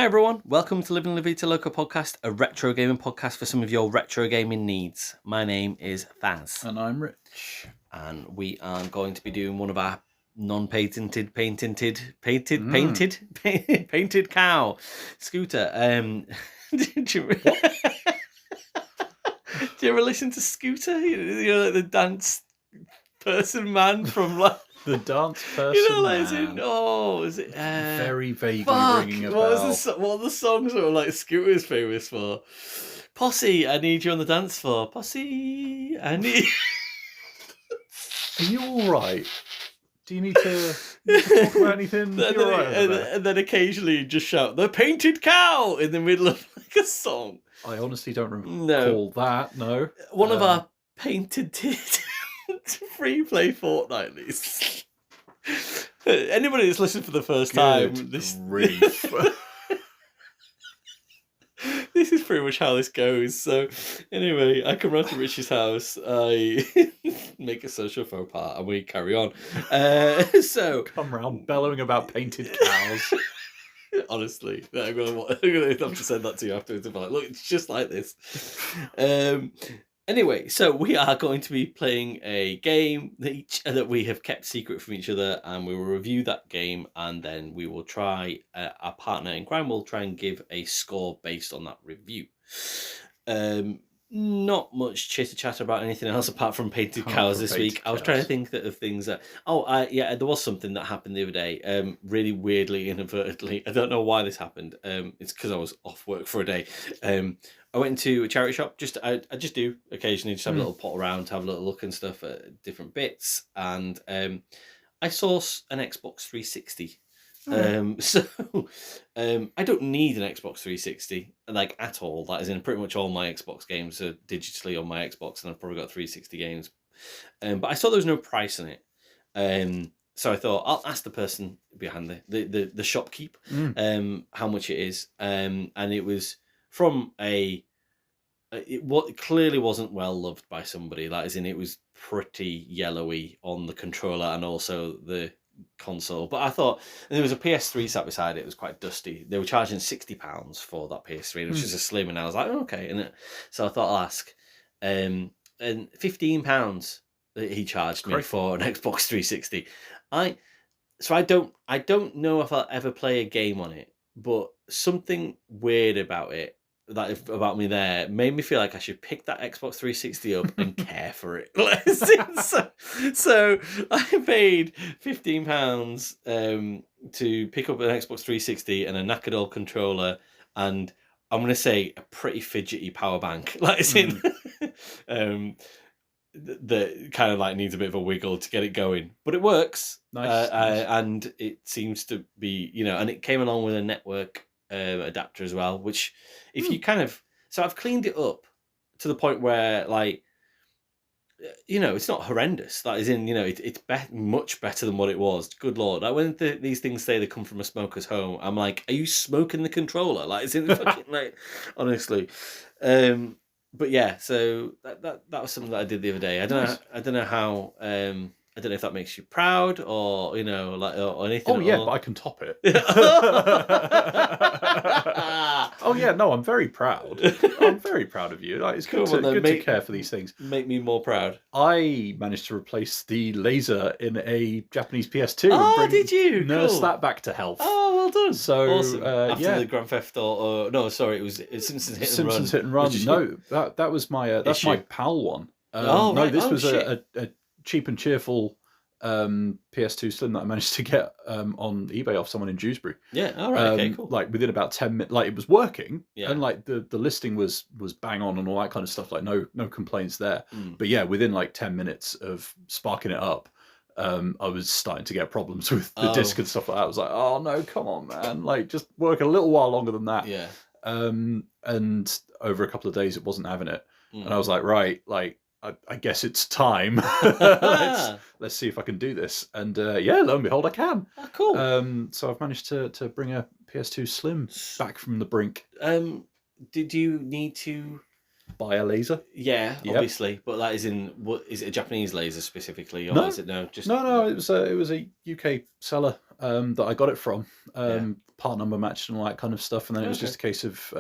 Hi everyone, welcome to Living La Vita Loca podcast, a retro gaming podcast for some of your retro gaming needs. My name is Faz. And I'm Rich. And we are going to be doing one of our non-patented, painted cow scooter. Did you ever listen to Scooter? You know, like the dance person man from like... The dance person man. Is it... Very vaguely ringing a bell. What are the songs that were like Scooter's famous for? Posse, I need you on the dance floor. Posse, I need... Are you alright? Do you need to talk about anything? And then occasionally you just shout, the painted cow, in the middle of like a song. I honestly don't recall that, no. One of our painted free play fortnightlies. Anybody that's listened for the first time, this is pretty much how this goes. So anyway, I come round to Rich's house, I make a social faux pas, and we carry on. So come round bellowing about painted cows. Honestly, I'm gonna have to send that to you afterwards. Like, look, it's just like this. Anyway, so we are going to be playing a game that we have kept secret from each other, and we will review that game, and then we will try, our partner in crime will try and give a score based on that review. Not much chitter chatter about anything else apart from painted cows this week. I was trying to think of things that... there was something that happened the other day, really weirdly, inadvertently. I don't know why this happened. It's because I was off work for a day. I went into a charity shop. I just do occasionally, just have a little pot around, have a little look and stuff at different bits. And I saw an Xbox 360. I don't need an Xbox 360 like at all. That is, in pretty much all my Xbox games are digitally on my Xbox, and I've probably got 360 games. But I saw there was no price in it. So I thought I'll ask the person behind the shopkeep how much it is. And it was from it clearly wasn't well loved by somebody. That is, it was pretty yellowy on the controller and also the console. But I thought, and there was a PS3 sat beside it. It was quite dusty. They were charging £60 for that PS3, which is a slim, and I was like, okay. So I thought I'll ask. And £15 that he charged me for an Xbox 360. I don't know if I'll ever play a game on it, but something weird about it, about me there, made me feel like I should pick that Xbox 360 up and care for it. So I paid £15 to pick up an Xbox 360 and a knackered old controller, and I'm going to say a pretty fidgety power bank. That kind of like needs a bit of a wiggle to get it going, but it works. Nice. And it seems to be, and it came along with a network adapter as well, which if you so I've cleaned it up to the point where, like, it's not horrendous. That is it's much better than what it was. Good Lord. Like, when these things say they come from a smoker's home, I'm like, are you smoking the controller? Like, it's in the fucking, like, honestly. But yeah, so that was something that I did the other day. I don't know how. I don't know if that makes you proud or or anything. Oh yeah, but I can top it. Oh yeah, no, I'm very proud. I'm very proud of you. Like, it's good to care for these things. Make me more proud. I managed to replace the laser in a Japanese PS2. Oh, did you? Nurse that back to health. Oh, well done. So awesome. After the Grand Theft Auto. No, sorry, it was Simpsons Hit and Run. Simpsons Hit and Run. No, that was my my PAL one. This was a cheap and cheerful PS2 Slim that I managed to get on eBay off someone in Dewsbury. Yeah, all right, okay, cool. Like within about 10 minutes, like it was working, yeah. And like the listing was bang on and all that kind of stuff. Like no complaints there. But yeah, within like 10 minutes of sparking it up, I was starting to get problems with the disc and stuff like that. I was like, oh no, come on, man! Like, just work a little while longer than that. Yeah. And over a couple of days, it wasn't having it, and I was like, right, like. I guess it's time. Let's see if I can do this. And lo and behold, I can. Oh, cool. So I've managed to bring a PS2 Slim back from the brink. Did you need to buy a laser? Yeah, obviously. But that is is it a Japanese laser specifically, or no. Is it no? Just no. It was a UK seller. that I got it from. Part number matched and all that kind of stuff, and then it was just a case of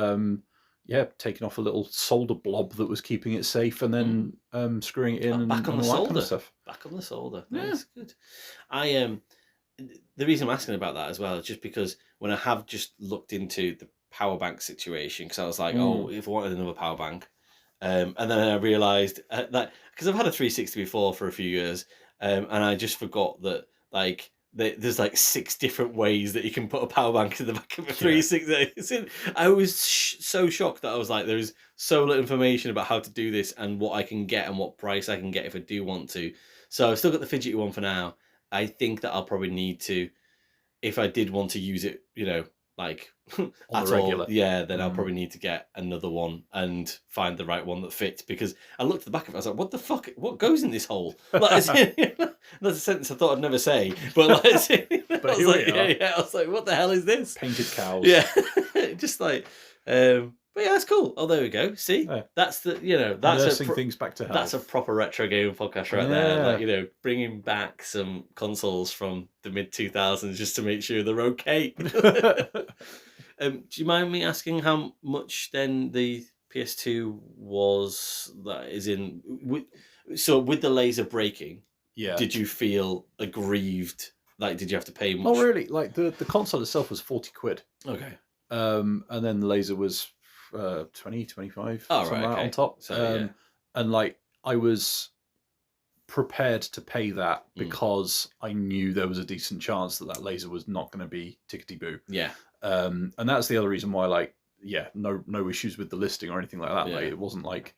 taking off a little solder blob that was keeping it safe, and then screwing it in and back on the all that solder. kind of stuff. Back on the solder. That's good. The reason I'm asking about that as well is just because when I have just looked into the power bank situation, because I was like, oh, if I wanted another power bank, and then I realised that because I've had a 360 before for a few years, and I just forgot that like there's like 6 different ways that you can put a power bank in the back of a 360. I was so shocked that I was like, there's so little information about how to do this and what I can get and what price I can get if I do want to. So I've still got the fidgety one for now. I think that I'll probably need to, if I did want to use it, like on the regular. Then I'll probably need to get another one and find the right one that fits, because I looked at the back of it, I was like, what the fuck, what goes in this hole? Like, that's a sentence I thought I'd never say, but like, I was like, what the hell is this? Painted cows. Yeah. Just like, but yeah, that's cool. Oh, there we go. See, that's the, that's nursing things back to health. That's a proper retro game podcast right there. Like, bringing back some consoles from the mid 2000s just to make sure they're okay. Do you mind me asking how much then the PS2 was? That is in. With the laser breaking, did you feel aggrieved? Like, did you have to pay much? Oh, really? Like the console itself was 40 quid. Okay. And then the laser was 20, 25 on top. So, and like I was prepared to pay that because I knew there was a decent chance that laser was not going to be tickety boo. Yeah. And that's the other reason why, no issues with the listing or anything like that. Yeah. Like, it wasn't like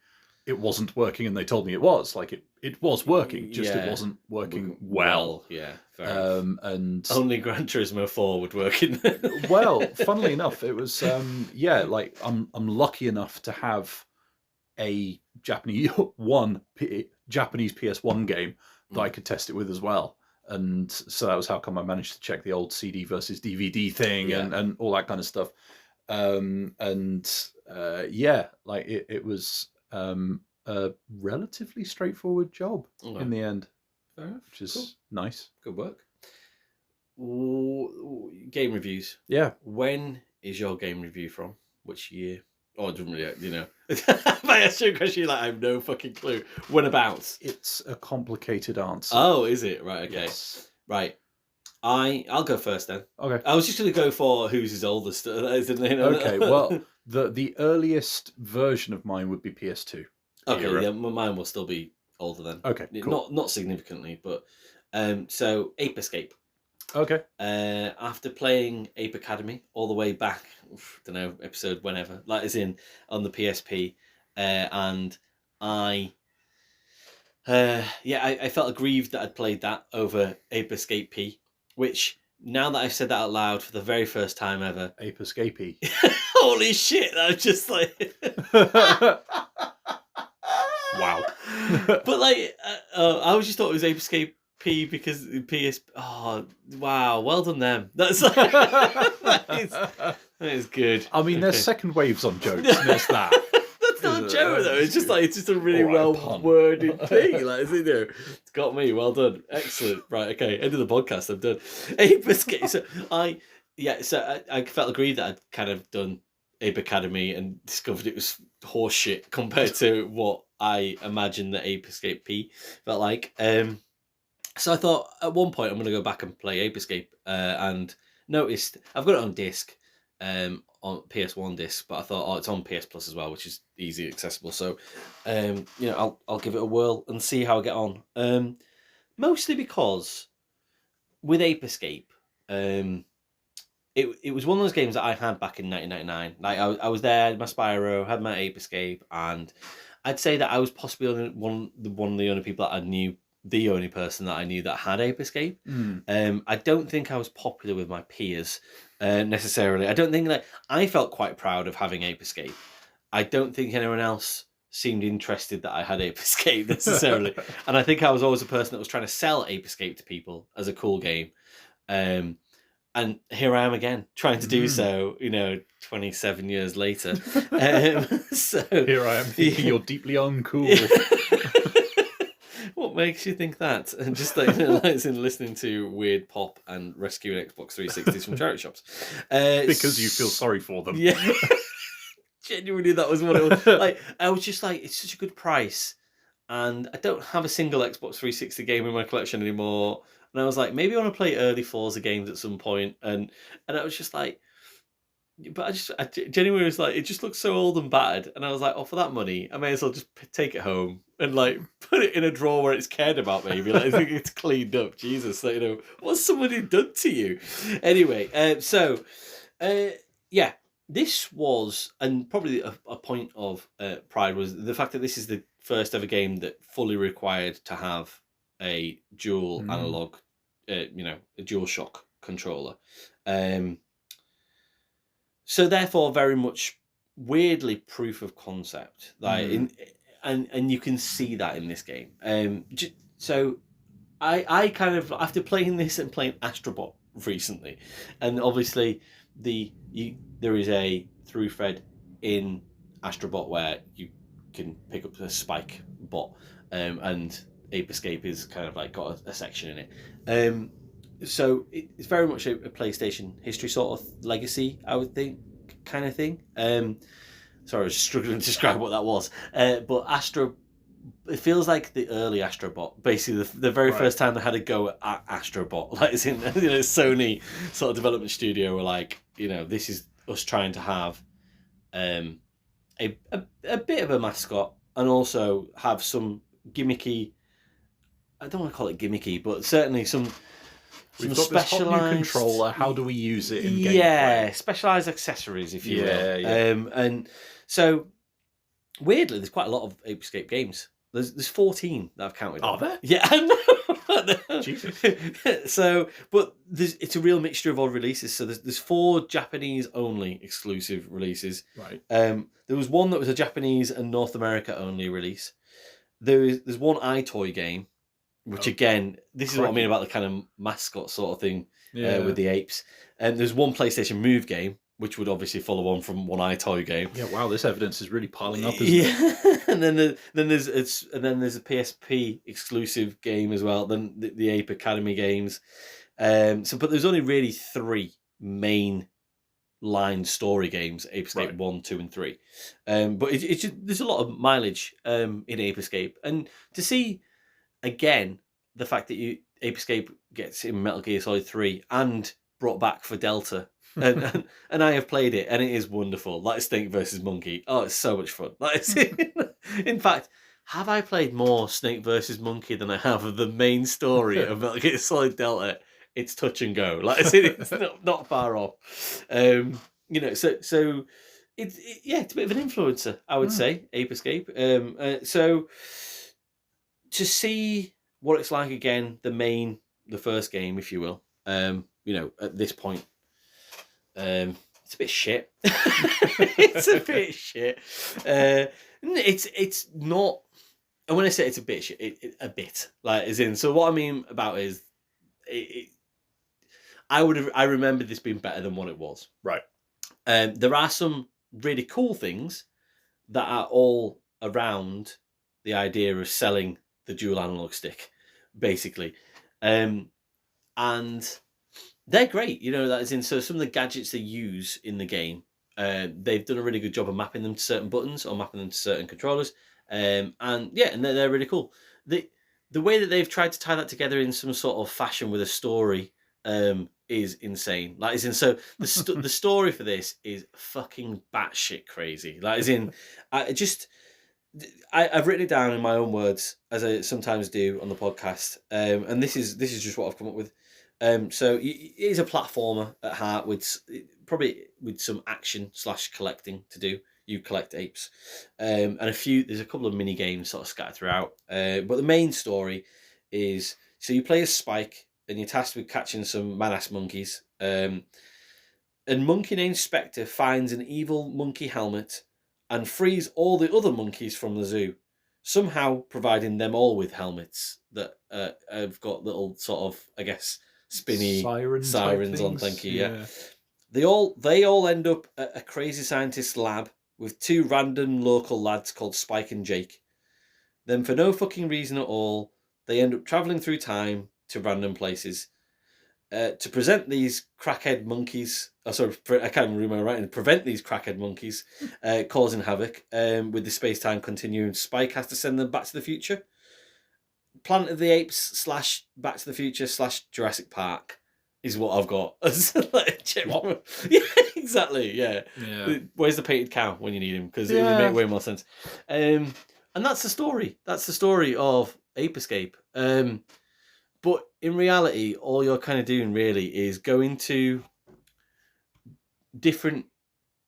it wasn't working and they told me it was. Like, it was working, just it wasn't working well. Yeah, fair enough. And only Gran Turismo 4 would work in. Well, funnily enough, it was like I'm lucky enough to have a Japanese PS1 game that I could test it with as well. And so that was how come I managed to check the old CD versus DVD thing and all that kind of stuff. It was a relatively straightforward job in the end, which is nice. Good work. Game reviews. Yeah. When is your game review from? Which year? Oh, it doesn't really, If I ask you a question, I have no fucking clue. When about? It's a complicated answer. Oh, is it? Right, okay. Yes. Right. I'll go first then. Okay. I was just going to go for who's his oldest. Okay, well, the earliest version of mine would be PS2. Okay, yeah, mine will still be older then. Okay, cool. Not significantly, but so Ape Escape. Okay. After playing Ape Academy all the way back, don't know, episode whenever, like as in on the PSP, and I felt aggrieved that I'd played that over Ape Escape P, which now that I've said that out loud for the very first time ever, Ape Escape P. Holy shit! I'm just like, wow. But like, I always just thought it was Ape Escape P because PS. Oh wow! Well done them. That's like, that is good. I mean, there's second waves on jokes. And there's that. That's not a joke though. It's just a really well worded thing. Like, it's got me. Well done. Excellent. Right. Okay. End of the podcast. I'm done. Ape Escape. So I felt aggrieved that I'd kind of done Ape Academy and discovered it was horseshit compared to what I imagined that Ape Escape P felt like. So I thought at one point I'm going to go back and play Ape Escape, and noticed I've got it on disc, on PS1 disc, but I thought, it's on PS Plus as well, which is easy accessible. So, I'll give it a whirl and see how I get on. Mostly because with Ape Escape, it was one of those games that I had back in 1999. Like I was there, had my Spyro, had my Ape Escape, and I'd say that I was possibly one of the only people that I knew. The only person that I knew that had Ape Escape. I don't think I was popular with my peers necessarily. I don't think I felt quite proud of having Ape Escape. I don't think anyone else seemed interested that I had Ape Escape necessarily. And I think I was always a person that was trying to sell Ape Escape to people as a cool game. And here I am again, trying to do so, 27 years later. So here I am thinking you're deeply uncool. What What makes you think that? And just like, like it's in listening to weird pop and rescuing Xbox 360s from charity shops. Because you feel sorry for them. Yeah. Genuinely, that was what it was. Like, I was just like, it's such a good price, and I don't have a single Xbox 360 game in my collection anymore. And I was like, maybe I want to play early Forza games at some point. And I was just like, but I genuinely was like, it just looks so old and battered. And I was like, oh, for that money, I may as well just take it home and like put it in a drawer where it's cared about. Maybe like I think it's cleaned up. Jesus, like, what's somebody done to you? Anyway, yeah. This was, and probably a point of pride was the fact that this is the first ever game that fully required to have a dual analog, a dual shock controller. So therefore, very much weirdly proof of concept. Like and you can see that in this game. So I kind of, after playing this and playing Astrobot recently, and obviously there is a through thread in Astrobot where you can pick up a spike bot, and Ape Escape is kind of like got a section in it. So it's very much a PlayStation history sort of legacy, I would think, kind of thing. Sorry, I was struggling to describe what that was. But it feels like the early Astrobot, basically the very first time they had a go at Astrobot, like it's in Sony sort of development studio were like, this is us trying to have a bit of a mascot and also have some gimmicky, I don't want to call it gimmicky, but certainly some We've got this hot new controller. How do we use it in gameplay? Yeah, specialised accessories, if you will. Yeah. And so, weirdly, there's quite a lot of Ape Escape games. There's 14 that I've counted. Are there? Yeah, I know. Jesus. So, but it's a real mixture of all releases. So there's 4 Japanese only exclusive releases. Right. There was one that was a Japanese and North America only release. There's one iToy game, which again, this is what I mean about the kind of mascot sort of thing with the apes. And there's one PlayStation Move game, which would obviously follow on from one iToy game. Yeah, wow, this evidence is really piling up, isn't it? And then there's a PSP exclusive game as well. Then the Ape Academy games. But there's only really 3 main line story games: Ape Escape 1, 2, and 3. But it's just, there's a lot of mileage in Ape Escape, and to see again the fact that Ape Escape gets in Metal Gear Solid 3 and brought back for Delta. and I have played it, and it is wonderful. Like Snake versus Monkey. Oh, it's so much fun. In fact, have I played more Snake versus Monkey than I have of the main story of Metal Gear Solid Delta? It's touch and go. It's not far off. So it's a bit of an influencer, I would say, Ape Escape. So to see what it's like again, the first game, if you will, at this point. It's a bit shit. It's a bit shit. It's not. And when I say it's a bit shit, a bit like as in. So what I mean about is, I remember this being better than what it was. Right. There are some really cool things that are all around the idea of selling the dual analog stick, basically, and they're great, that is in. So some of the gadgets they use in the game, they've done a really good job of mapping them to certain buttons or mapping them to certain controllers, and they're really cool. The way that they've tried to tie that together in some sort of fashion with a story is insane. Like, as in, so the story for this is fucking batshit crazy. Like, as in, I've written it down in my own words, as I sometimes do on the podcast, and this is just what I've come up with. So it is a platformer at heart with probably with some action / collecting to do. You collect apes, and there's a couple of mini games sort of scattered throughout. But the main story is, so you play as Spike and you're tasked with catching some man-ass monkeys. A monkey named Spectre finds an evil monkey helmet and frees all the other monkeys from the zoo, somehow providing them all with helmets that have got little sort of, I guess, spinny sirens on. Thank you. Yeah. They all end up at a crazy scientist's lab with 2 random local lads called Spike and Jake. Then, for no fucking reason at all, they end up traveling through time to random places to present these crackhead monkeys. Oh, sorry, I can't remember my writing. Prevent these crackhead monkeys causing havoc with the space-time continuum. Spike has to send them back to the future. Planet of the Apes / Back to the Future / Jurassic Park is what I've got. What? Yeah, exactly. Yeah. Yeah. Where's the painted cow when you need him? Because it would Yeah. make way more sense. And that's the story. That's the story of Ape Escape. But in reality, all you're kind of doing really is going to different,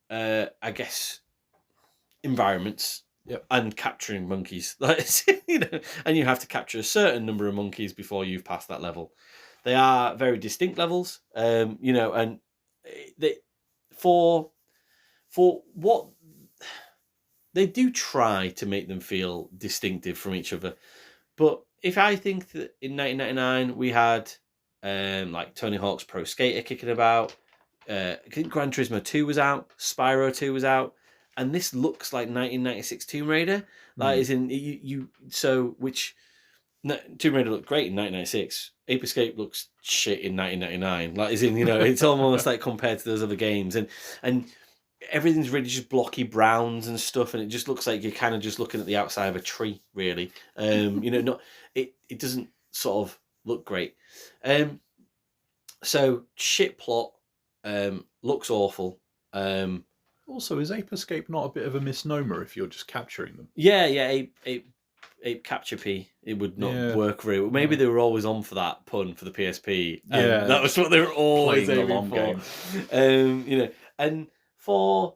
I guess, environments. Yep. And capturing monkeys, and you have to capture a certain number of monkeys before you've passed that level. They are very distinct levels, and they for what they do try to make them feel distinctive from each other. But if I think that in 1999 we had like Tony Hawk's Pro Skater kicking about, I think Gran Turismo 2 was out, Spyro 2 was out. And this looks like 1996 Tomb Raider. Like, is in which Tomb Raider looked great in 1996. Ape Escape looks shit in 1999. Like, it's almost like compared to those other games, and everything's really just blocky browns and stuff, and it just looks like you're kind of just looking at the outside of a tree, really. Not it doesn't sort of look great. So shit plot, looks awful. Also, is Ape Escape not a bit of a misnomer if you're just capturing them? Yeah, Ape Capture P. It would not work very well. Maybe they were always on for that pun for the PSP. Yeah, that was what they were always playing the aiming long for. Game. And for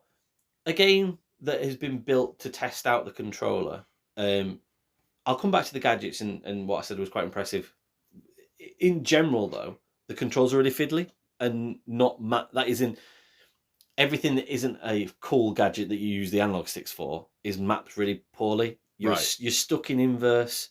a game that has been built to test out the controller, I'll come back to the gadgets and what I said was quite impressive. In general, though, the controls are really fiddly and not that isn't. Everything that isn't a cool gadget that you use the analog sticks for is mapped really poorly. You're stuck in inverse.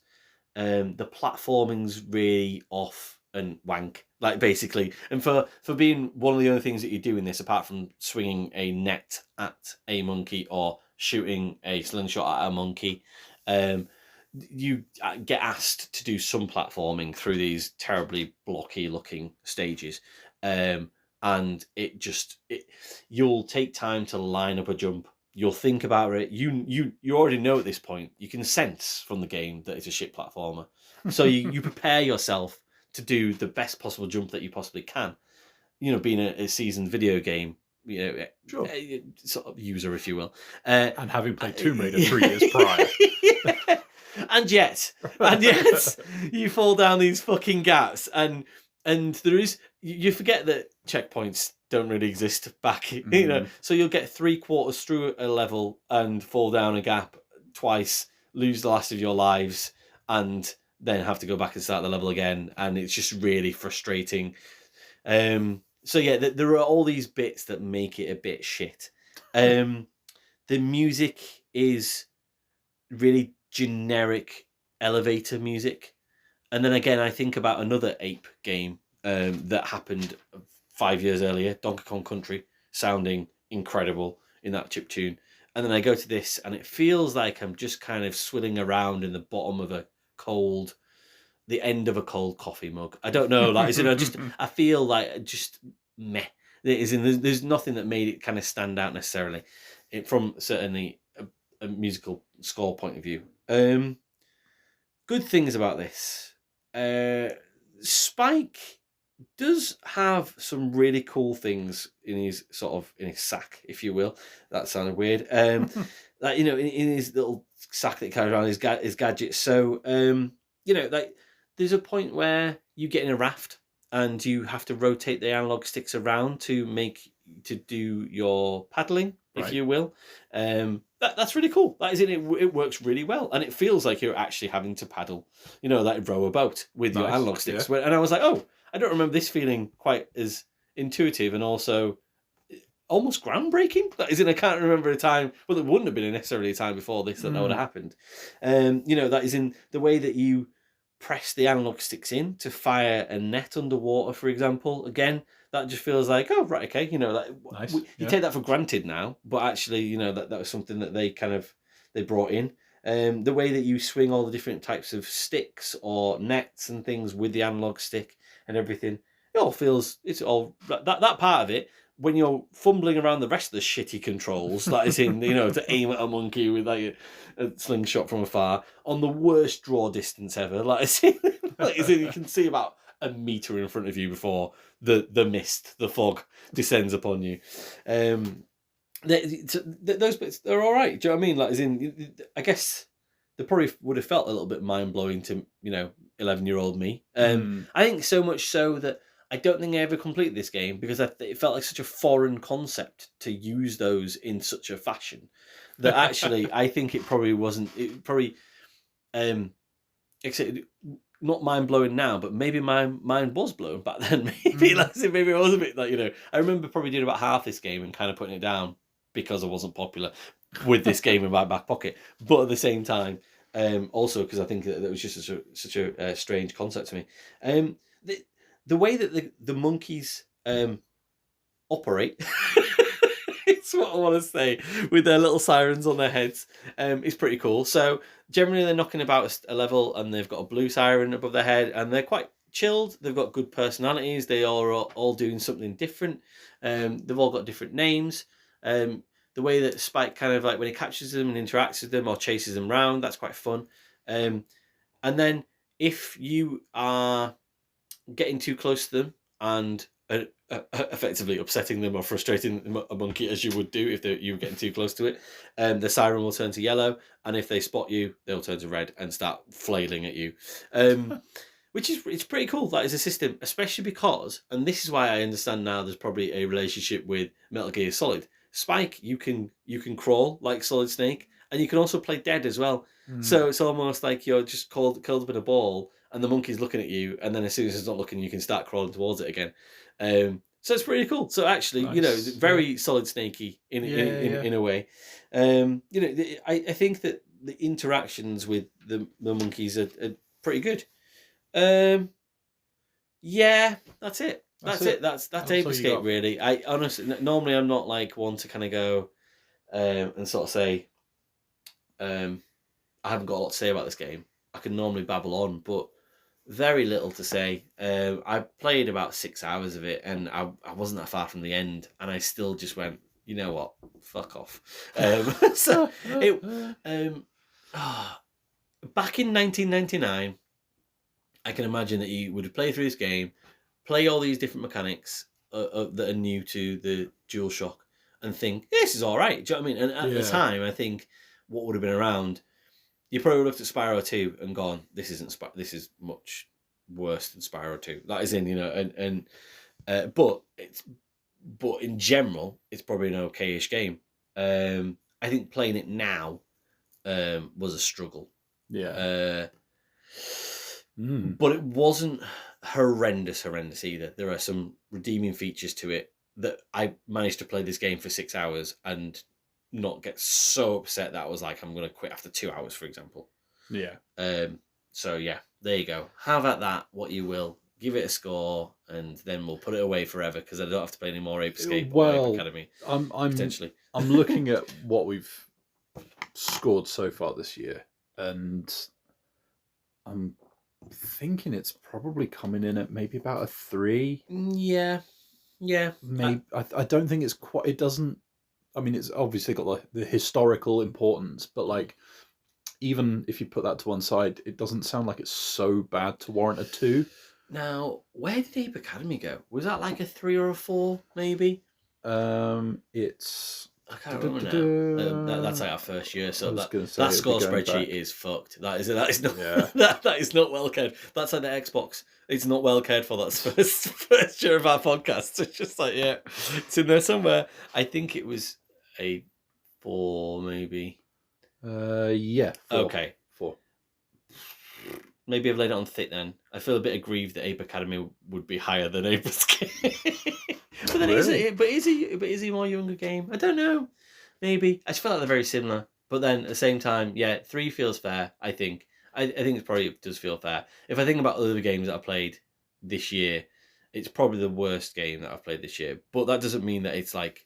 The platforming's really off and wank, like basically. And for being one of the only things that you do in this, apart from swinging a net at a monkey or shooting a slingshot at a monkey, you get asked to do some platforming through these terribly blocky looking stages. And you'll take time to line up a jump. You'll think about it. You already know at this point. You can sense from the game that it's a shit platformer. So you prepare yourself to do the best possible jump that you possibly can. Being a seasoned video game, sure. Sort of user, if you will. And having played Tomb Raider 3 years prior. Yeah. And yet, you fall down these fucking gaps, and there is. You forget that checkpoints don't really exist back, So you'll get 3/4 through a level and fall down a gap twice, lose the last of your lives, and then have to go back and start the level again, and it's just really frustrating. So yeah, there are all these bits that make it a bit shit. The music is really generic elevator music, and then again, I think about another Ape game that happened 5 years earlier, Donkey Kong Country, sounding incredible in that chiptune. And then I go to this and it feels like I'm just kind of swilling around in the bottom of the end of a cold coffee mug. I don't know, I feel like just meh. There's nothing that made it kind of stand out necessarily from certainly a musical score point of view. Good things about this. Spike does have some really cool things in his sack, if you will. That sounded weird. Like in his little sack that he carries around his gadgets. So there's a point where you get in a raft and you have to rotate the analog sticks around to do your paddling, if you will. That's really cool. That is it works really well, and it feels like you're actually having to paddle, row a boat with your analog sticks. Yeah. And I was like, oh, I don't remember this feeling quite as intuitive and also almost groundbreaking. That is I can't remember a time. Well, there wouldn't have been necessarily a time before this that would have happened. That is in the way that you press the analog sticks in to fire a net underwater, for example. Again, that just feels like, oh, right, okay, nice. You take that for granted now, but actually, that was something that they brought in. The way that you swing all the different types of sticks or nets and things with the analog stick and everything, it all feels, it's all, that part of it, when you're fumbling around the rest of the shitty controls, that is in, to aim at a monkey with like a slingshot from afar on the worst draw distance ever, like you can see about a meter in front of you before the mist, the fog descends upon you. Those bits, they're all right. Do you know what I mean? Like, as in, I guess they probably would have felt a little bit mind blowing to 11-year-old me. I think so much so that I don't think I ever completed this game because it felt like such a foreign concept to use those in such a fashion that actually I think it probably wasn't. It probably, except not mind blowing now, but maybe my mind was blown back then. Maybe maybe it was a bit like I remember probably doing about half this game and kind of putting it down because I wasn't popular with this game in my back pocket. But at the same time, also because I think that it was just such a strange concept to me. The way that the monkeys operate, it's what I want to say, with their little sirens on their heads, is pretty cool. So generally they're knocking about a level and they've got a blue siren above their head and they're quite chilled. They've got good personalities. They are all doing something different. They've all got different names. The way that Spike kind of like when he catches them and interacts with them or chases them around, that's quite fun. And then if you are getting too close to them and effectively upsetting them or frustrating a monkey, as you would do if you were getting too close to it, the siren will turn to yellow, and if they spot you, they'll turn to red and start flailing at you. Which is, it's pretty cool. That is a system, especially because, and this is why I understand now there's probably a relationship with Metal Gear Solid. Spike, you can crawl like Solid Snake, and you can also play dead as well. So it's almost like you're just curled up in a ball, and the monkey's looking at you, and then as soon as it's not looking, you can start crawling towards it again. So it's pretty cool. So actually, nice. Very Solid Snakey in a way. I think that the interactions with the monkeys are pretty good. Yeah, that's it. That's it. That's Ape Escape, really. I honestly, normally I'm not like one to kind of go and sort of say, I haven't got a lot to say about this game. I can normally babble on, but very little to say. I played about 6 hours of it, and I wasn't that far from the end, and I still just went, you know what, fuck off. So it, back in 1999, I can imagine that you would have played through this game, play all these different mechanics that are new to the DualShock, and think, this is all right. Do you know what I mean? And at the time, I think what would have been around, you probably looked at Spyro 2 and gone, this is much worse than Spyro 2. That is in, but in general, it's probably an okay-ish game. I think playing it now was a struggle. Yeah. But it wasn't horrendous either. There are some redeeming features to it that I managed to play this game for 6 hours and not get so upset that I was like, I'm going to quit after 2 hours, for example. Yeah. So yeah, there you go. Have at that what you will. Give it a score, and then we'll put it away forever because I don't have to play any more Ape Escape or Ape Academy. Potentially. I'm looking at what we've scored so far this year, and I'm thinking it's probably coming in at maybe about a 3. Yeah. Maybe I don't think it's quite. It doesn't. I mean, it's obviously got the historical importance, but like, even if you put that to one side, it doesn't sound like it's so bad to warrant a 2. Now, where did Ape Academy go? Was that like a 3 or a 4, maybe? It's. I can't remember now. That's like our first year, so that score spreadsheet is fucked. That is not. Yeah. that is not well cared. That's like the Xbox. It's not well cared for. That's first year of our podcast. It's just like it's in there somewhere. I think it was a 4, maybe. Yeah. 4. Okay. 4. Maybe I've laid it on thick then. I feel a bit aggrieved that Ape Academy would be higher than Ape Escape. But then is he more younger game? I don't know. Maybe. I just feel like they're very similar. But then at the same time, 3 feels fair, I think. I think it probably does feel fair. If I think about other games that I played this year, it's probably the worst game that I've played this year. But that doesn't mean that it's like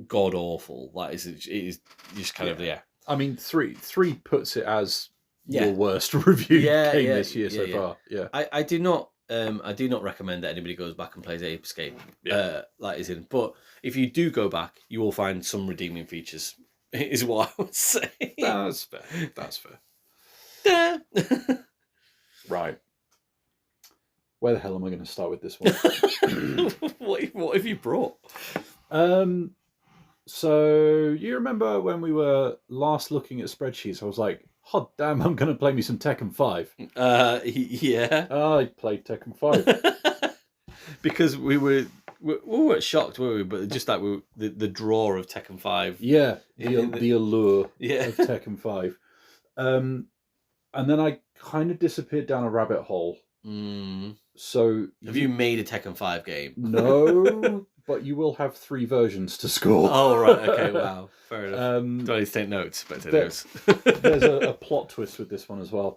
god awful. Like it is just kind of I mean, three puts it as your worst reviewed game this year so far. Yeah, I do not recommend that anybody goes back and plays Ape Escape. Like is in, but if you do go back, you will find some redeeming features. Is what I would say. That's fair. That's fair. Right. Where the hell am I going to start with this one? What have you brought? So you remember when we were last looking at spreadsheets? I was like, "Hot damn, I'm going to play me some Tekken 5." Yeah. I played Tekken 5 because we weren't shocked, were we? But just like the draw of Tekken 5. Yeah, the allure of Tekken 5. And then I kind of disappeared down a rabbit hole. So have you made a Tekken 5 game? No, but you will have 3 versions to score. Oh, right. Okay, wow. Fair enough. Don't need to take notes, but there's a plot twist with this one as well.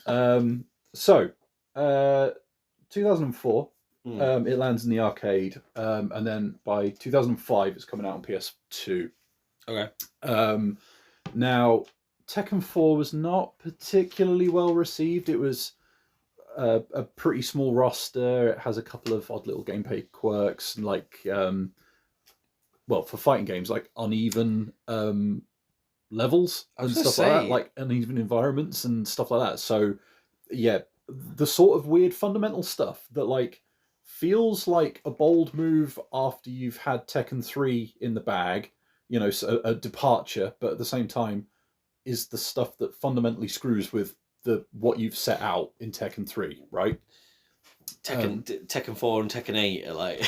2004, it lands in the arcade, and then by 2005, it's coming out on PS2. Okay. Now, Tekken 4 was not particularly well received. It was a pretty small roster. It has a couple of odd little gameplay quirks, like for fighting games, like uneven levels and stuff like that, like uneven environments and stuff like that. So yeah, the sort of weird fundamental stuff that like feels like a bold move after you've had Tekken 3 in the bag, you know, so a departure, but at the same time is the stuff that fundamentally screws with what you've set out in Tekken 3, right? Tekken 4 and Tekken 8 are like...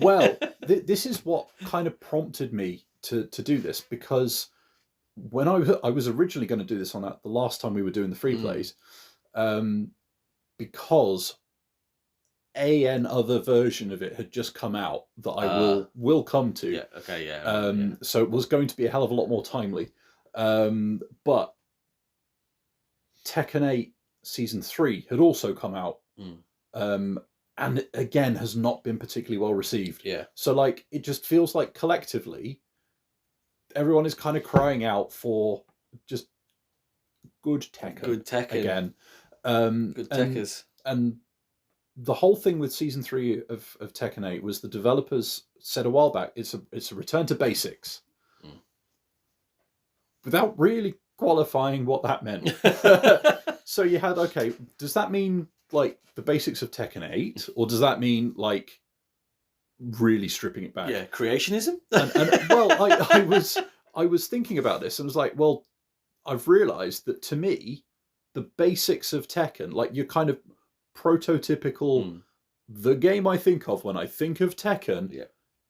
Well, this is what kind of prompted me to do this, because when I was originally going to do this on the last time we were doing the free plays, because another version of it had just come out that I will come to. Yeah, okay, yeah. So it was going to be a hell of a lot more timely. But Tekken 8 Season 3 had also come out, and again has not been particularly well received. Yeah. So like it just feels like collectively everyone is kind of crying out for just good Tekken. Good Tekken. Again. Good Tekkers. And the whole thing with Season 3 of Tekken 8 was the developers said a while back, it's a return to basics. Without really qualifying what that meant. So you had, okay, does that mean like the basics of Tekken 8, or does that mean like really stripping it back? Yeah, creationism. and well, I was thinking about this and was like, well, I've realised that to me, the basics of Tekken, like your kind of prototypical, the game I think of when I think of Tekken,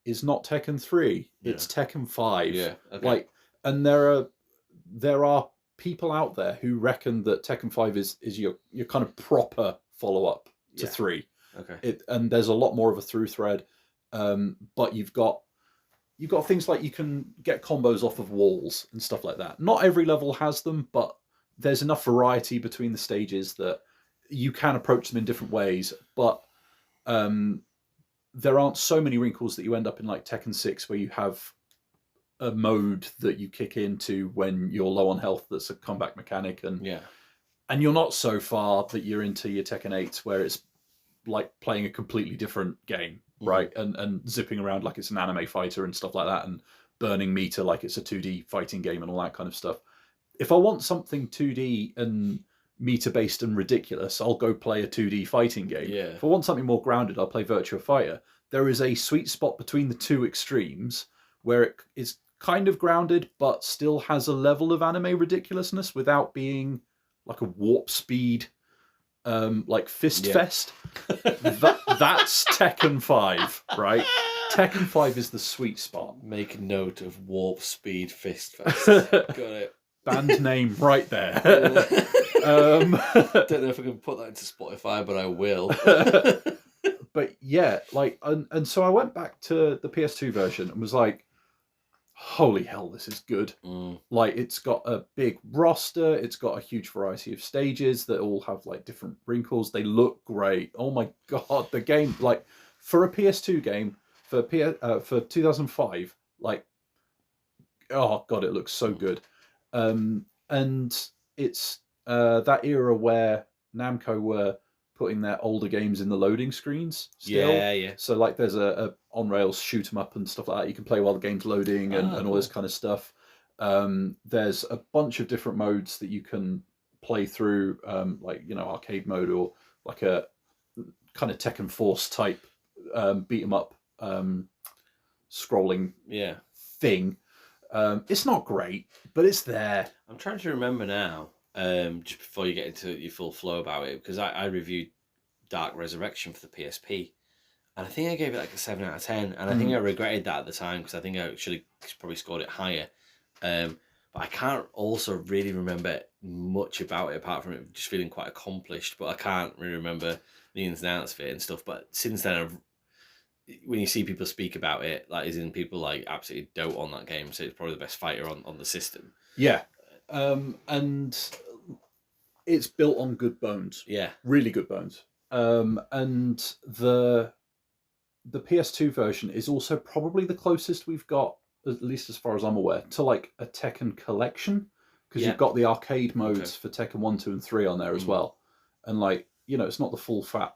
is not Tekken 3. It's Tekken 5. Yeah. Okay. Like, and there are people out there who reckon that Tekken 5 is your kind of proper follow-up to 3. Okay. And there's a lot more of a through thread, but you've got things like you can get combos off of walls and stuff like that. Not every level has them, but there's enough variety between the stages that you can approach them in different ways. But there aren't so many wrinkles that you end up in like Tekken 6 where you have a mode that you kick into when you're low on health that's a comeback mechanic, and you're not so far that you're into your Tekken 8 where it's like playing a completely different game, right? And zipping around like it's an anime fighter and stuff like that, and burning meter like it's a 2D fighting game and all that kind of stuff. If I want something 2D and meter based and ridiculous, I'll go play a 2D fighting game. Yeah. If I want something more grounded, I'll play Virtua Fighter. There is a sweet spot between the two extremes where it is kind of grounded, but still has a level of anime ridiculousness without being like a warp speed, like fist fest. That's Tekken 5, right? Tekken 5 is the sweet spot. Make note of warp speed fist fest. Got it. Band name right there. Don't know if I can put that into Spotify, but I will. But yeah, like, and so I went back to the PS2 version and was like, holy hell, this is good. Like, it's got a big roster, it's got a huge variety of stages that all have like different wrinkles. They look great. Oh my god, the game, like, for a PS2 game for 2005, like, oh god, it looks so good. And it's that era where Namco were putting their older games in the loading screens still. Yeah. So like there's a on rails shoot 'em up and stuff like that. You can play while the game's loading and all this kind of stuff. There's a bunch of different modes that you can play through, like arcade mode or like a kind of Tekken Force type beat 'em up scrolling thing. It's not great, but it's there. I'm trying to remember now, just before you get into your full flow about it, because I reviewed Dark Resurrection for the PSP, and I think I gave it like a 7 out of 10, and I think I regretted that at the time because I think I should have probably scored it higher. But I can't also really remember much about it apart from it just feeling quite accomplished, but I can't really remember the ins and outs of it and stuff. But since then, when you see people speak about it, like, as in people like absolutely dote on that game, so it's probably the best fighter on the system. Yeah. And it's built on good bones. Yeah. Really good bones. And the PS2 version is also probably the closest we've got, at least as far as I'm aware, to like a Tekken collection, because you've got the arcade modes for Tekken 1, 2, and 3 on there as well. And like, it's not the full fat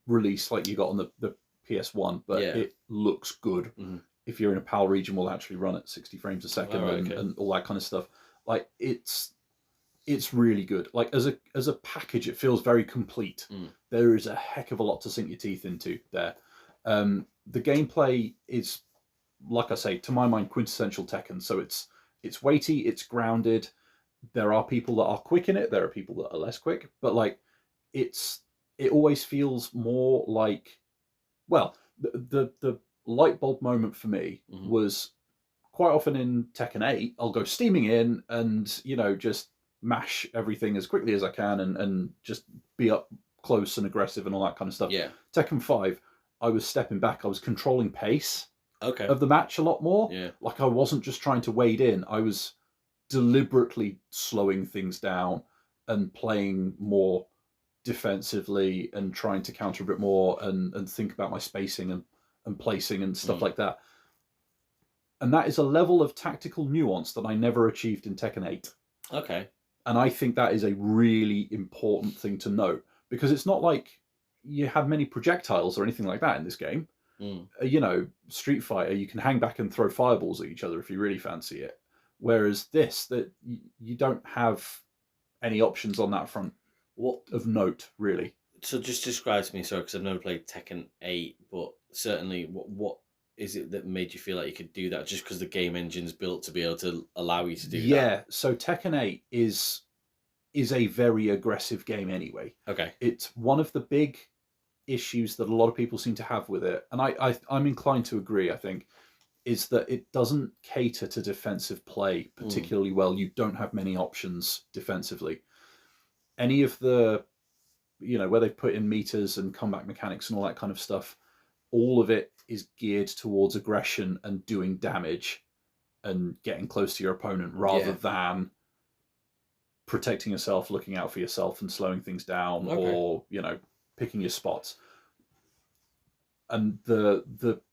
release like you got on the PS1, but it looks good. If you're in a PAL region, we'll actually run at 60 frames a second and all that kind of stuff. Like it's really good. Like as a package, it feels very complete. There is a heck of a lot to sink your teeth into there. The gameplay is, like I say, to my mind, quintessential Tekken. So it's weighty, it's grounded. There are people that are quick in it. There are people that are less quick. But like, it always feels more like, well, the light bulb moment for me was quite often in Tekken 8. I'll go steaming in and just mash everything as quickly as I can and just be up close and aggressive and all that kind of stuff. Yeah. Tekken 5, I was stepping back. I was controlling pace. Okay. Of the match a lot more. Yeah. Like I wasn't just trying to wade in. I was deliberately slowing things down and playing more defensively and trying to counter a bit more and think about my spacing and placing and stuff like that. And that is a level of tactical nuance that I never achieved in Tekken 8. Okay. And I think that is a really important thing to note, because it's not like you have many projectiles or anything like that in this game. Street Fighter, you can hang back and throw fireballs at each other if you really fancy it. Whereas that you don't have any options on that front. What of note, really? So just describe to me, sorry, because I've never played Tekken 8, but certainly what is it that made you feel like you could do that? Just because the game engine's built to be able to allow you to do that? Yeah, so Tekken 8 is a very aggressive game anyway. Okay. It's one of the big issues that a lot of people seem to have with it, and I'm inclined to agree, I think, is that it doesn't cater to defensive play particularly well. You don't have many options defensively. Any of the, where they've put in meters and comeback mechanics and all that kind of stuff, all of it is geared towards aggression and doing damage and getting close to your opponent rather than protecting yourself, looking out for yourself and slowing things down or, picking your spots. And the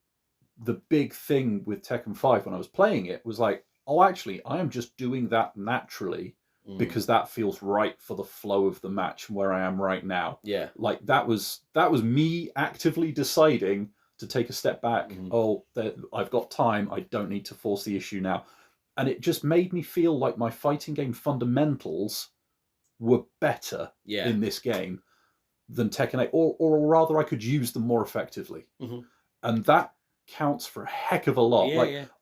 big thing with Tekken 5 when I was playing it was like, oh, actually, I am just doing that naturally because that feels right for the flow of the match and where I am right now. Yeah. Like that was me actively deciding to take a step back. I've got time. I don't need to force the issue now. And it just made me feel like my fighting game fundamentals were better in this game than Tekken 8, or rather I could use them more effectively. And that counts for a heck of a lot.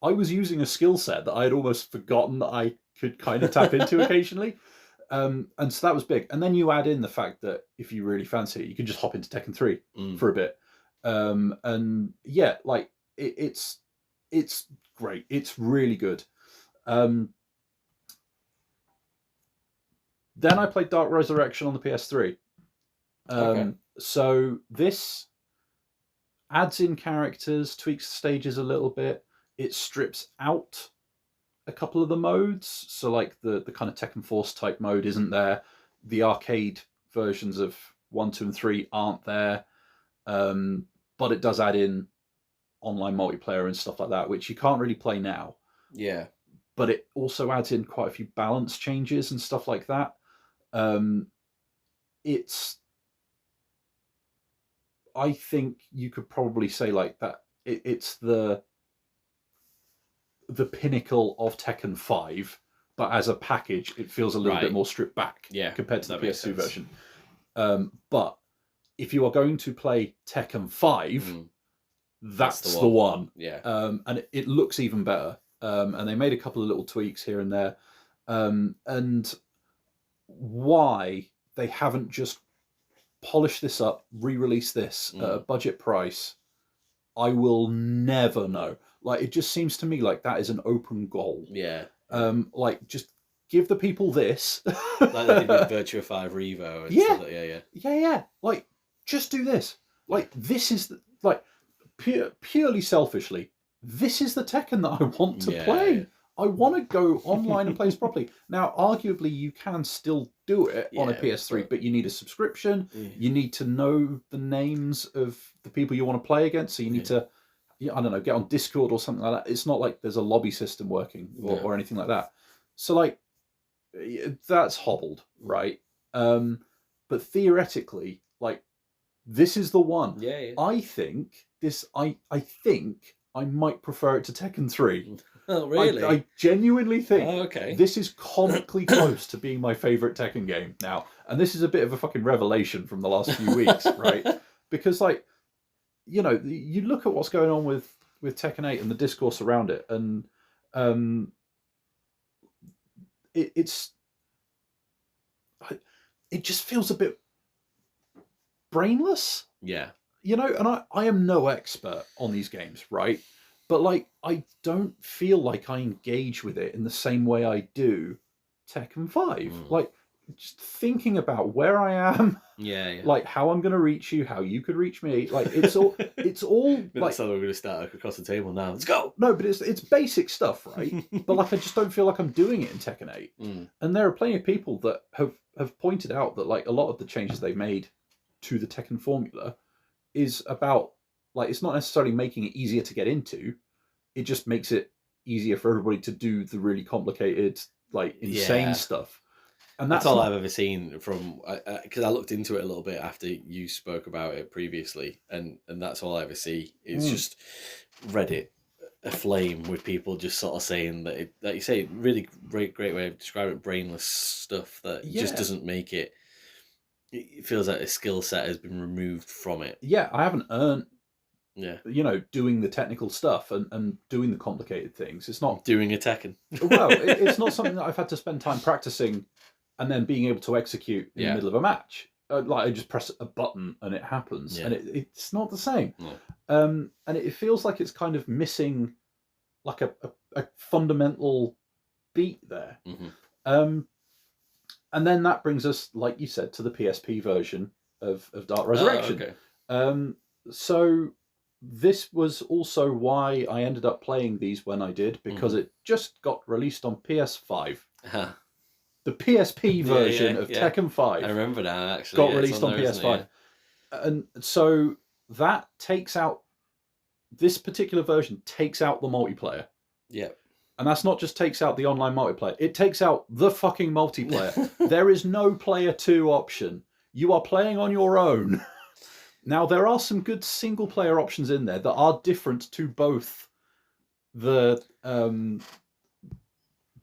I was using a skill set that I had almost forgotten that I could kind of tap into occasionally. And so that was big. And then you add in the fact that if you really fancy it, you can just hop into Tekken 3 for a bit. And yeah, like it's great. It's really good. Then I played Dark Resurrection on the PS3. So this adds in characters, tweaks stages a little bit. It strips out a couple of the modes. So like the kind of Tekken Force type mode isn't there. The arcade versions of 1, 2, and 3 aren't there. But it does add in online multiplayer and stuff like that, which you can't really play now. Yeah. but it also adds in quite a few balance changes and stuff like that. It's, I think you could probably say like that. It's the pinnacle of Tekken 5, but as a package, it feels a little bit more stripped back compared to the PS2 version. But if you are going to play Tekken 5, that's the one. Yeah. And it looks even better. And they made a couple of little tweaks here and there. And why they haven't just polished this up, re-released this at a budget price, I will never know. Like, it just seems to me like that is an open goal. Yeah. Like, just give the people this. Like they did with Virtua 5 Revo. And stuff like, yeah. Like, just do this. Like, this is like purely selfishly, this is the Tekken that I want to play. I want to go online and play this properly. Now, arguably, you can still do it on a PS3, but you need a subscription. You need to know the names of the people you want to play against. So you need to, I don't know, get on Discord or something like that. It's not like there's a lobby system working or anything like that. So, like, that's hobbled, right? But theoretically, like, this is the one. I think this. I think I might prefer it to Tekken 3. Oh, really? I genuinely think this is comically close to being my favourite Tekken game now. And this is a bit of a fucking revelation from the last few weeks, right? Because, like, you know, you look at what's going on with Tekken 8 and the discourse around it, and it just feels a bit brainless. Yeah. You know, and I am no expert on these games, right? But, like, I don't feel like I engage with it in the same way I do Tekken 5. Like, just thinking about where I am, like how I'm going to reach you, how you could reach me. Like, it's all like, that's how we're going to start across the table now. Let's go. No, but it's basic stuff, right? But, like, I just don't feel like I'm doing it in Tekken 8. And there are plenty of people that have pointed out that, like, a lot of the changes they've made to the Tekken formula is about, like, it's not necessarily making it easier to get into. It just makes it easier for everybody to do the really complicated, like, insane stuff. And that's all I've ever seen from, because I looked into it a little bit after you spoke about it previously, and that's all I ever see is just Reddit aflame with people just sort of saying that, like you say, really great way of describing it, brainless stuff that just doesn't make it. It feels like a skill set has been removed from it. Yeah, I haven't earned, you know, doing the technical stuff and doing the complicated things. It's not doing a Tekken. Well, it's not something that I've had to spend time practicing and then being able to execute in the middle of a match. Like, I just press a button and it happens, and it's not the same. And it feels like it's kind of missing, like, a fundamental beat there. And then that brings us, like you said, to the PSP version of Dark Resurrection. So this was also why I ended up playing these when I did, because it just got released on PS5. The PSP version of Tekken 5. I remember that, actually. Got released on PS5. And so that takes out, this particular version takes out the multiplayer. And that's not just takes out the online multiplayer. It takes out the fucking multiplayer. There is no player 2 option. You are playing on your own. Now, there are some good single player options in there that are different to both the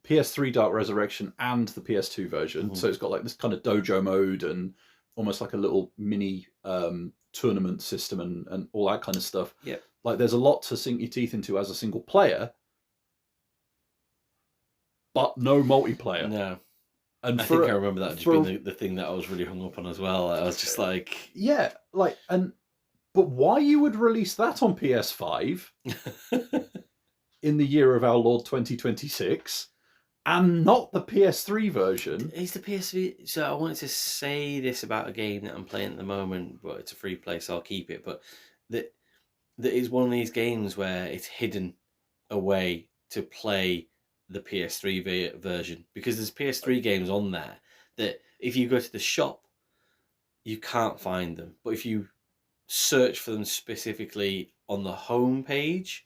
PS3 Dark Resurrection and the PS2 version. So it's got, like, this kind of dojo mode and almost like a little mini tournament system and all that kind of stuff. Like, there's a lot to sink your teeth into as a single player, but no multiplayer. No. And I think I remember that just being the thing that I was really hung up on as well. I was just like... Yeah, like, but why you would release that on PS5 in the year of our Lord 2026 and not the PS3 version? Is the PS3... So I wanted to say this about a game that I'm playing at the moment, but it's a free play, so I'll keep it. But that is one of these games where it's hidden away to play the PS3 version, because there's PS3 games on there that if you go to the shop, you can't find them. But if you search for them specifically on the home page,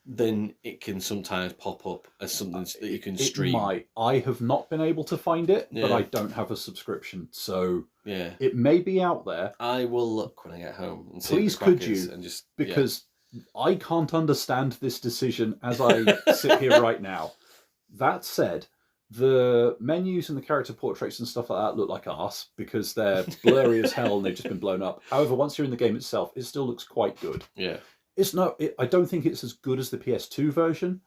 then it can sometimes pop up as something that you can stream. It might. I have not been able to find it, but Yeah. I don't have a subscription, so Yeah. it may be out there. I will look when I get home and see. Please, if the crack could you? is and just Because I can't understand this decision as I sit here right now. That said, the menus and the character portraits and stuff like that look like arse because they're blurry as hell and they've just been blown up. However, once you're in the game itself, it still looks quite good. Yeah. I don't think it's as good as the PS2 version.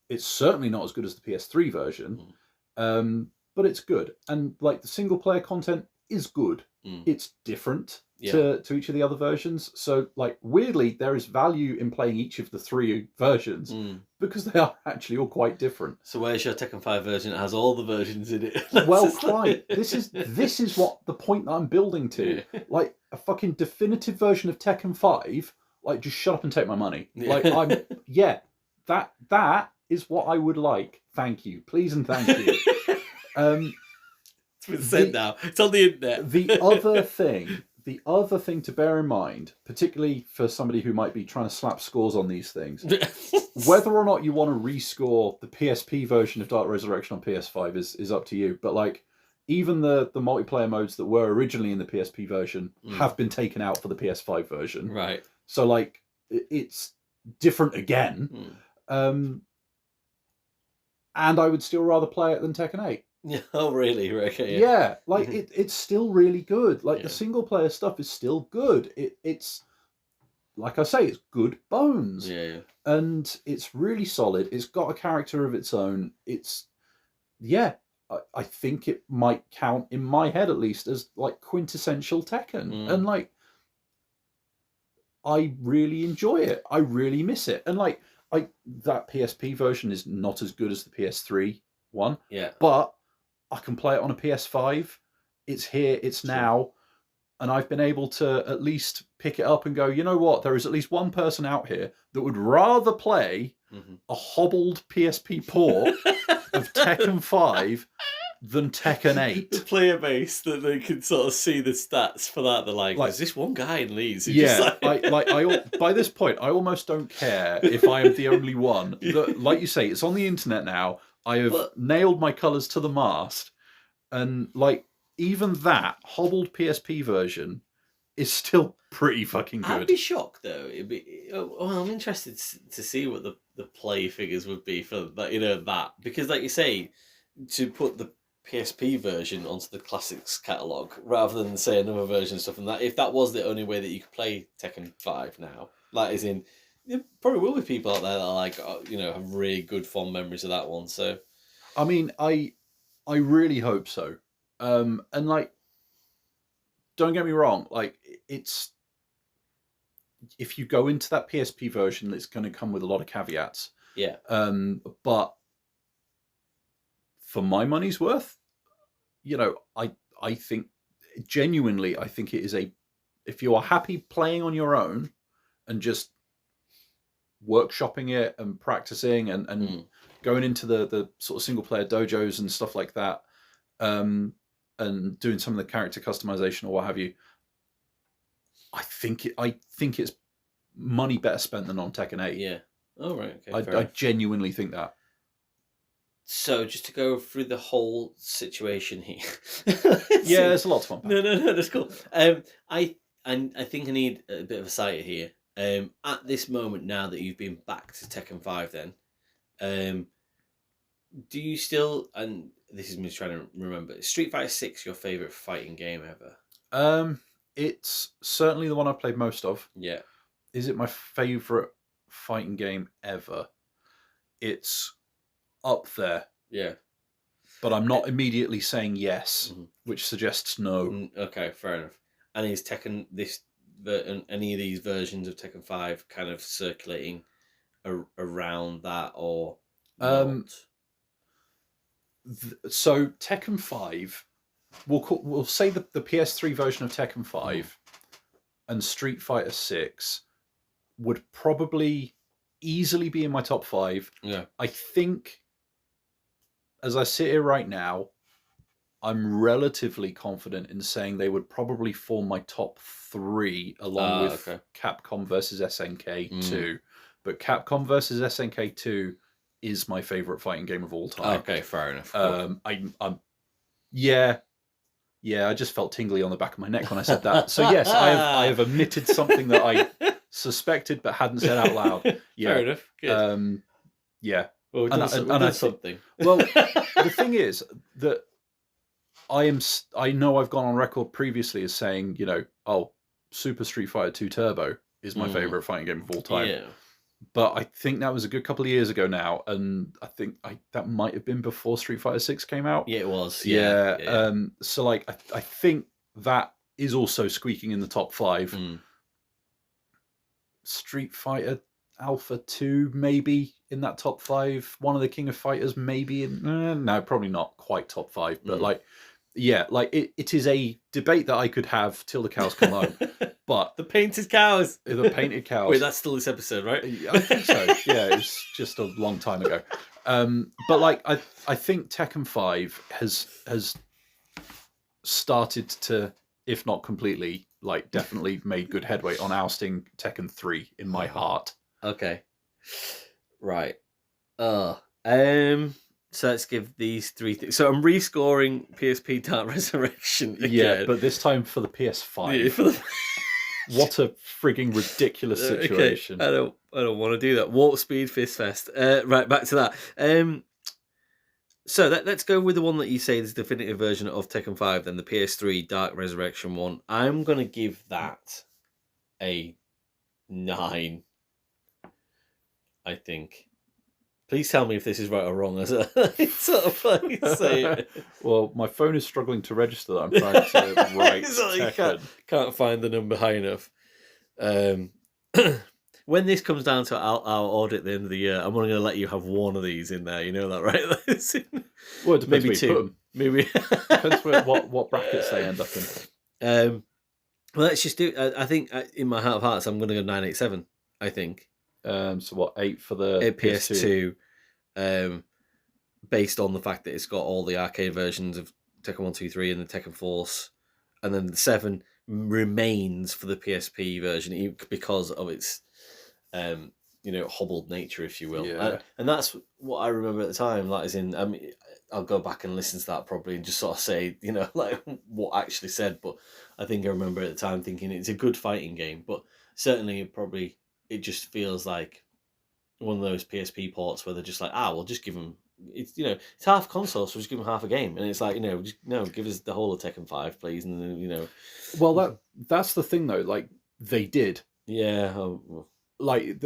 It's certainly not as good as the PS3 version. But it's good. And like the single player content is good. It's different to each of the other versions. So like weirdly, there is value in playing each of the three versions because they are actually all quite different. So where's your Tekken 5 version that has all the versions in it? Well, quite. This is what the point that I'm building to. Like a fucking definitive version of Tekken 5, like just shut up and take my money. Like that is what I would like. Thank you. Please and thank you. It's been said now. It's on the internet. The other thing to bear in mind, particularly for somebody who might be trying to slap scores on these things, whether or not you want to rescore the PSP version of Dark Resurrection on PS5 is up to you. But like, even the multiplayer modes that were originally in the PSP version have been taken out for the PS5 version. Right. So like, it's different again. And I would still rather play it than Tekken 8. Oh, really? Okay, yeah. Like it's still really good. Like the single player stuff is still good. It's like I say, it's good bones. Yeah. And it's really solid. It's got a character of its own. I think it might count in my head at least as like quintessential Tekken. And like I really enjoy it. I really miss it. And like that PSP version is not as good as the PS3 one. Yeah. But I can play it on a PS5. It's here, it's now, and I've been able to at least pick it up and go, you know what? There is at least one person out here that would rather play a hobbled PSP port of Tekken 5 than Tekken 8. The player base that they can sort of see the stats for that. They're like there's this one guy in Leeds. By this point, I almost don't care if I am the only one. Like you say, it's on the internet now. I have nailed my colours to the mast, and like even that hobbled PSP version is still pretty fucking good. I'd be shocked though. I'm interested to see what the play figures would be for that. That because, like you say, to put the PSP version onto the classics catalogue rather than say another version and stuff, and that if that was the only way that you could play Tekken 5 now, that is in. There probably will be people out there that are like, have really good fond memories of that one. So, I mean, I really hope so. And like, don't get me wrong, like it's if you go into that PSP version, it's going to come with a lot of caveats. Yeah. But for my money's worth, I think genuinely, I think it is if you are happy playing on your own and just workshopping it and practicing and going into the sort of single player dojos and stuff like that, and doing some of the character customization or what have you, I think it's money better spent than on Tekken 8. Yeah. Oh, right. Okay, I genuinely think that. So just to go through the whole situation here. Yeah, there's a lot of fun. No, that's cool. I think I need a bit of a cider here. At this moment now that you've been back to Tekken 5 then, do you still, and this is me trying to remember, is Street Fighter 6 your favourite fighting game ever? It's certainly the one I've played most of. Yeah. Is it my favourite fighting game ever? It's up there. Yeah. But I'm not immediately saying yes, which suggests no. Okay, fair enough. And is Tekken any of these versions of Tekken 5 kind of circulating around that or not? So Tekken 5, we'll say the PS3 version of Tekken 5 and Street Fighter 6 would probably easily be in my top 5. Yeah. I think, as I sit here right now, I'm relatively confident in saying they would probably form my top 3 along with Capcom versus SNK 2. but Capcom versus SNK 2 is my favorite fighting game of all time. Okay, fair enough. I just felt tingly on the back of my neck when I said that. So yes, I have omitted something that I suspected but hadn't said out loud. Yeah, fair enough. Good. Yeah. Well, we've done something. Well, the thing is that I know I've gone on record previously as saying, Super Street Fighter 2 Turbo is my favorite fighting game of all time. Yeah. But I think that was a good couple of years ago now, and I think that might have been before Street Fighter 6 came out. Yeah, it was. Yeah. So like I think that is also squeaking in the top 5. Street Fighter Alpha 2 maybe in that top 5. One of the King of Fighters maybe in no, probably not quite top 5, but it is a debate that I could have till the cows come home. But the painted cows. The painted cows. Wait, that's still this episode, right? I think so. Yeah, it's just a long time ago. But like I think Tekken 5 has started to, if not completely, like definitely made good headway on ousting Tekken 3 in my heart. Okay. Right. So let's give these 3 things. So I'm rescoring PSP Dark Resurrection again. Yeah, but this time for the PS5. Yeah, for the... What a frigging ridiculous situation. Okay. I don't want to do that. Warp Speed Fist Fest. Right, back to that. So let's go with the one that you say is the definitive version of Tekken 5, then the PS3 Dark Resurrection one. I'm going to give that a 9, I think. Please tell me if this is right or wrong as I sort of like say it. Well, my phone is struggling to register that I'm trying to write Tekken. Can't find the number high enough. When this comes down to our audit at the end of the year, I'm only going to let you have one of these in there. You know that, right? Well, it depends maybe where you 2. put them. Maybe depends what brackets they end up in. Well, let's just do. I think in my heart of hearts, I'm going to go 987. I think. So what, 8 for the PS2? Based on the fact that it's got all the arcade versions of Tekken 1, 2, 3 and the Tekken Force, and then the 7 remains for the PSP version because of its hobbled nature, if you will. Yeah. And that's what I remember at the time. Like, as in, I mean, I'll go back and listen to that probably and just sort of say, like what actually said. But I think I remember at the time thinking it's a good fighting game, but certainly it just feels like one of those PSP ports where they're just like, we'll just give them. It's it's half console, so we'll just give them half a game, and it's like give us the whole of Tekken 5, please, and then Well, that's the thing though. Like they did. Yeah. Oh, well. Like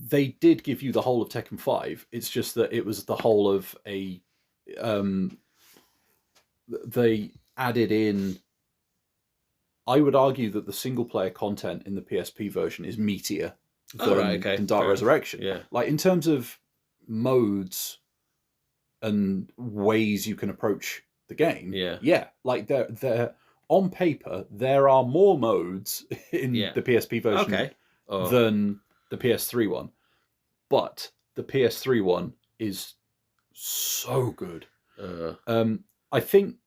they did give you the whole of Tekken 5. It's just that it was the whole of a. They added in. I would argue that the single player content in the PSP version is meatier than Dark Resurrection. Yeah. Like in terms of modes and ways you can approach the game. Yeah. Like they're on paper there are more modes in the PSP version than the PS3 one, but the PS3 one is so good. I think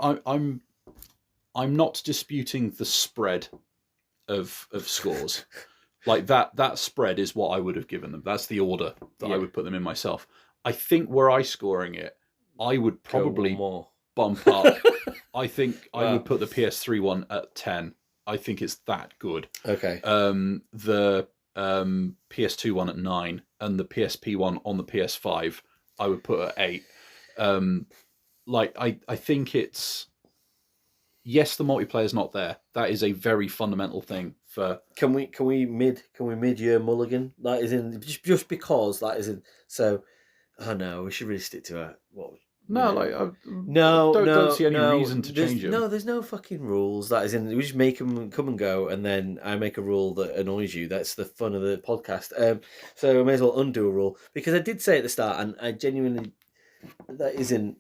I'm not disputing the spread of scores. Like that spread is what I would have given them. That's the order that I would put them in myself. I think were I scoring it, I would probably bump up. I think I would put the PS3 one at 10. I think it's that good. Okay. The PS2 one at 9 and the PSP one on the PS5 I would put at 8. I think it's yes, the multiplayer's not there. That is a very fundamental thing for. Can we mid-year mulligan? That is in just because that is in. So, no, we should really stick to it. What? No, don't see any reason to change it. No, there's no fucking rules. That is in. We just make them come and go, and then I make a rule that annoys you. That's the fun of the podcast. So I may as well undo a rule because I did say at the start, and I genuinely that isn't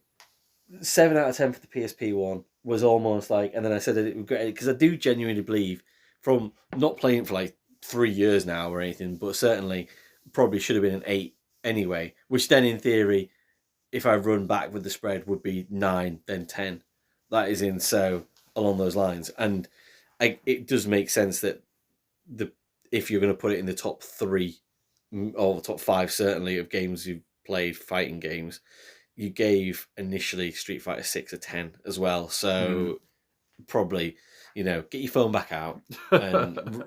7 out of 10 for the PSP one was almost like, and then I said that it was great because I do genuinely believe from not playing it for like 3 years now or anything, but certainly probably should have been an 8 anyway. Which then in theory, if I run back with the spread, would be 9, then 10. That is in so along those lines. And it does make sense that if you're going to put it in the top 3 or top 5 certainly of games you've played, fighting games, you gave initially Street Fighter 6 a 10 as well. So probably, get your phone back out and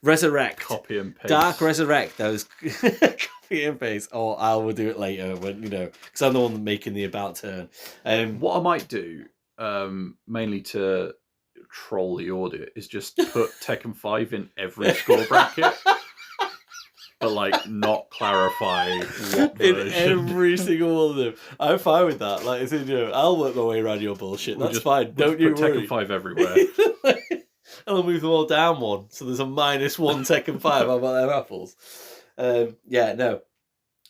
resurrect, copy and paste, dark resurrect those copy and paste, or I will do it later when because I'm the one making the about turn. What I might do, mainly to troll the audio, is just put Tekken 5 in every score bracket. But like not clarify what version. In every single one of them. I'm fine with that. Like, I'll work my way around your bullshit. That's fine. Don't you worry. Tekken 5 everywhere. And I'll move them all down one. So there's a -1 Tekken 5. How about them apples? Yeah, no.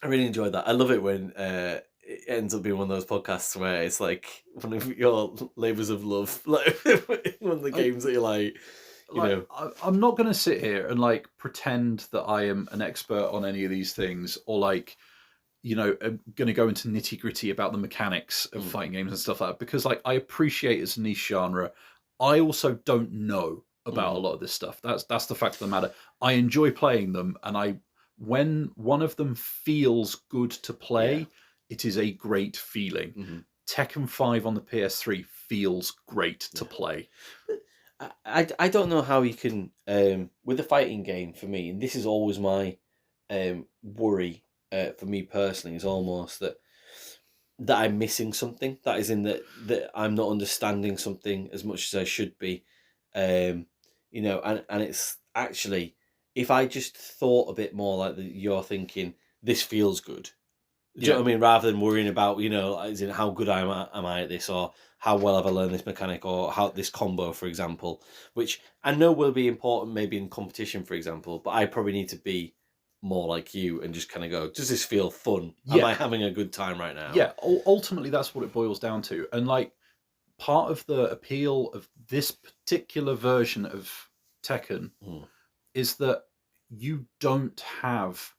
I really enjoyed that. I love it when it ends up being one of those podcasts where it's like one of your labours of love. Like one of the games that you're like... I'm not going to sit here and like pretend that I am an expert on any of these things, or like, I'm going to go into nitty gritty about the mechanics of fighting games and stuff like that, because like I appreciate it's a niche genre. I also don't know about a lot of this stuff. That's the fact of the matter. I enjoy playing them, and when one of them feels good to play, it is a great feeling. Tekken 5 on the PS3 feels great to play. I don't know how you can with a fighting game, for me, and this is always my worry for me personally, is almost that I'm missing something. That is in that I'm not understanding something as much as I should be, and it's actually, if I just thought a bit more like you're thinking, this feels good. Do you know what I mean? Rather than worrying about, as in how good am I at this, or how well have I learned this mechanic, or how this combo, for example, which I know will be important maybe in competition, for example, but I probably need to be more like you and just kind of go, does this feel fun? Am I having a good time right now? Yeah, ultimately that's what it boils down to. And like part of the appeal of this particular version of Tekken is that you don't have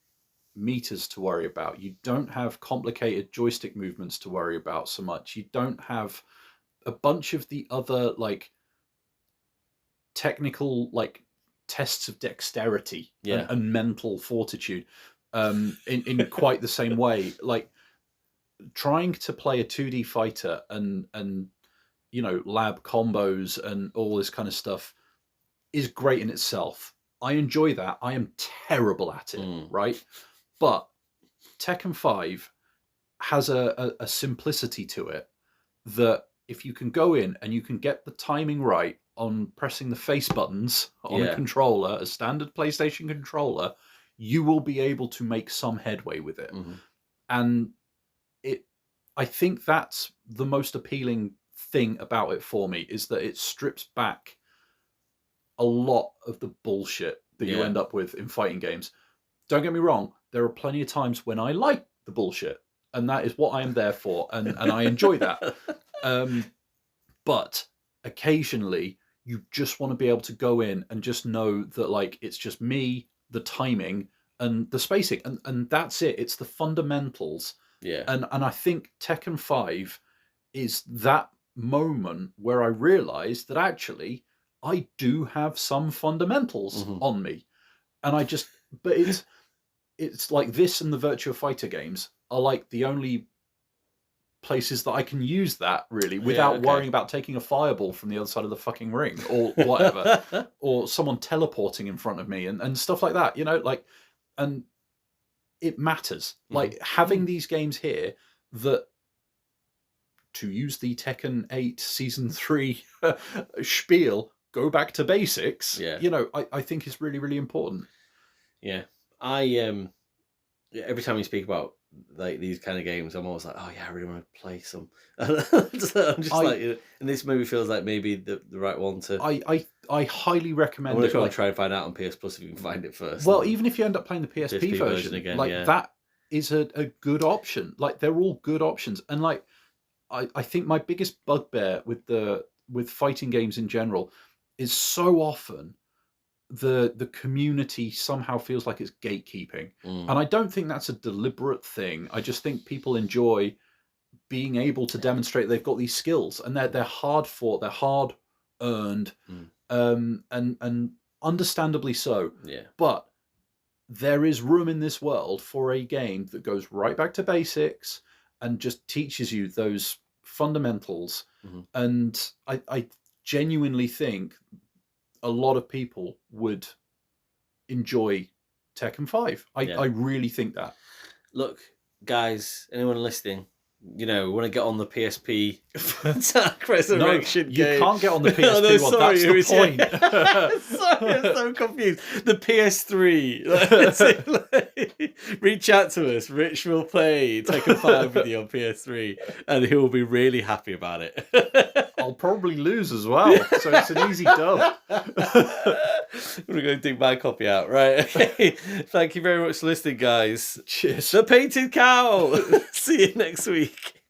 meters to worry about. You don't have complicated joystick movements to worry about so much. You don't have a bunch of the other like technical like tests of dexterity and mental fortitude in quite the same way. Like trying to play a 2D fighter and lab combos and all this kind of stuff is great in itself. I enjoy that. I am terrible at it, right? But Tekken 5 has a simplicity to it that if you can go in and you can get the timing right on pressing the face buttons on a controller, a standard PlayStation controller, you will be able to make some headway with it. And I think that's the most appealing thing about it for me, is that it strips back a lot of the bullshit that you end up with in fighting games. Don't get me wrong, there are plenty of times when I like the bullshit, and that is what I am there for, and I enjoy that. But occasionally, you just want to be able to go in and just know that like it's just me, the timing, and the spacing, and that's it. It's the fundamentals. Yeah. And I think Tekken 5 is that moment where I realised that actually I do have some fundamentals on me, and but it's like this and the Virtua Fighter games are like the only places that I can use that really without worrying about taking a fireball from the other side of the fucking ring or whatever, or someone teleporting in front of me and stuff like that, and it matters. Like having these games here that, to use the Tekken 8 Season 3 spiel, go back to basics, I think is really, really important. Yeah. Every time we speak about like these kind of games, I'm always like, oh yeah, I really want to play some. I'm just like, and this movie feels like maybe the right one to. I highly recommend it. Like, try and find out on PS Plus if you can find it first. Well, even if you end up playing the PSP version again, that is a good option. Like they're all good options, and like I think my biggest bugbear with fighting games in general is so often the community somehow feels like it's gatekeeping. And I don't think that's a deliberate thing. I just think people enjoy being able to demonstrate they've got these skills, and they're hard fought, they're hard earned, and understandably so. Yeah. But there is room in this world for a game that goes right back to basics and just teaches you those fundamentals. And I genuinely think a lot of people would enjoy Tekken 5. I really think that. Look, guys, anyone listening, you know, want to get on the PSP Dark Resurrection game? You can't get on the PSP one. That's the point. Sorry, I'm so confused. The PS3. Reach out to us. Rich will play Tekken 5 with you on PS3, and he will be really happy about it. I'll probably lose as well, so it's an easy dub. I'm going to go dig my copy out. Right. Okay. Thank you very much for listening, guys. Cheers. The Painted Cow. See you next week.